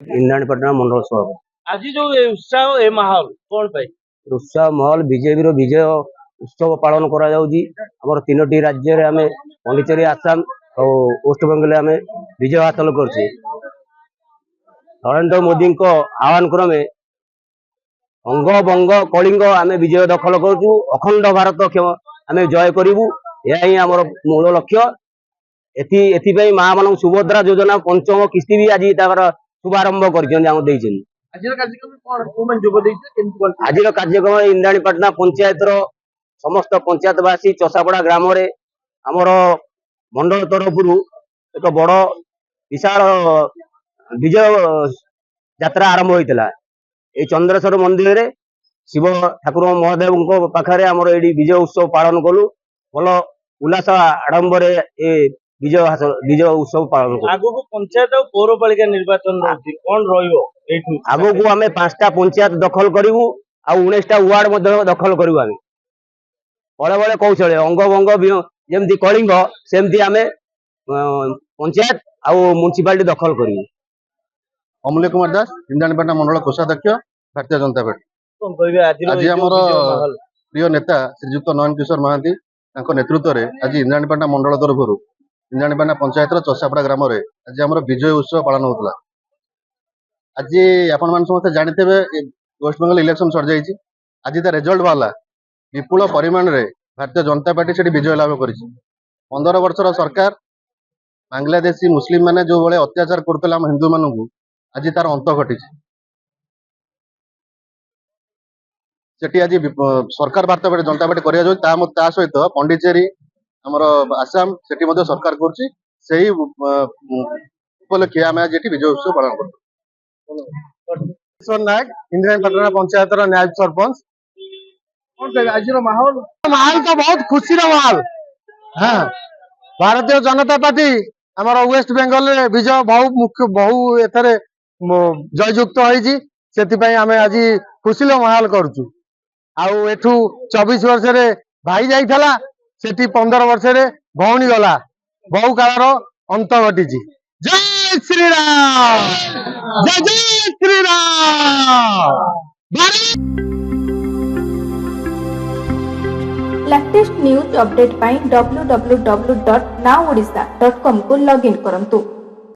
इंद्राणीपाटना मंडल सभापति। आज जो उत्साह ए माहौल कौन पाई उत्साह माहौल बीजेपी विजय उत्सव पालन करा जाउजी। हमर तीनोटी राज्य रे हमें पांडिचेरी आसाम और वेस्ट बेंगल आम विजय हासिल करछे। नरेंद्र मोदी को आह्वान क्रमे अंग बंग कलिंग आम विजय दखल करूँ। अखंड भारत आम जय करूँ। यह आम मूल लक्ष्य। एथि माँ मान सुभद्रा योजना पंचम किस्ती भी आज शुभारंभ कर आज कार्यक्रम इंद्राणीपाटना पंचायत समस्त पंचायतवासी चषापड़ा ग्राम रे आमर मंडल तरफ एक बड़ विशाल विजय यात्रा आरंभ होता। ये चंद्रेश्वर मंदिर रे शिव ठाकुर महादेव पाखे आमर ये विजय उत्सव पालन कलु। भल उल्लास आडंबर विजय उत्सव पालन आगो को पंचायत और पौरपालिका निर्वाचन कौन आगो को आम 5टा पंचायत दखल करूँ आ 19टा वार्ड दखल करूँ। आम बड़े बड़े कौशल अंग बंग जमी कलिंग सेमती आम पंचायत आ म्युनिसिपालिटी दखल करूँ। अमूल्य कुमार दास इंद्राणीपाटना मंडल कोषाध्यक्ष भारतीय जनता पार्टी। आज आम प्रिय नेता श्रीजुक्त नयन किशोर महांती नेतृत्व में आज इंद्राणीपाटना मंडल तरफ इंद्राणीपाटना पंचायत चषापड़ा ग्राम में आज आम विजय उत्सव पालन होता। आज आपण मैंने समस्त जानते वेस्ट बेंगल इलेक्शन सर जाइए। आज ता रिजल्ट बाहर विपुल परिमाण रे भारतीय जनता पार्टी से विजय लाभ कर 15 वर्षर सरकार बांग्लादेशी मुस्लिम माने जो भाई अत्याचार करते हिंदू मानू आज तार अंत घटी। सेठी आज सरकार भारतीय जनता पार्टी करा सहित पांडिचेरी आमर आसाम सेठी सरकार कर उपलक्षे आम आज विजय उत्सव पालन कर। नायक इंद्राणीपाटना पंचायत न्याय सरपंच। आज माहौल माहौल तो बहुत खुशी माहौल। हाँ भारतीय जनता पार्टी आमर वेस्ट बेंगल विजय बहु एथरे जययुक्त होती। आम आज खुशी माहौल करुचु। आउ एठू 24 वर्ष रे भाई जाइथला सेठी 15 वर्ष रे भौणी गला बहु कालर अंत घटी। जय श्री राम जय जय Shri Ram. Latest news update पाई www.nowodisha.com को लॉगिन करंतु।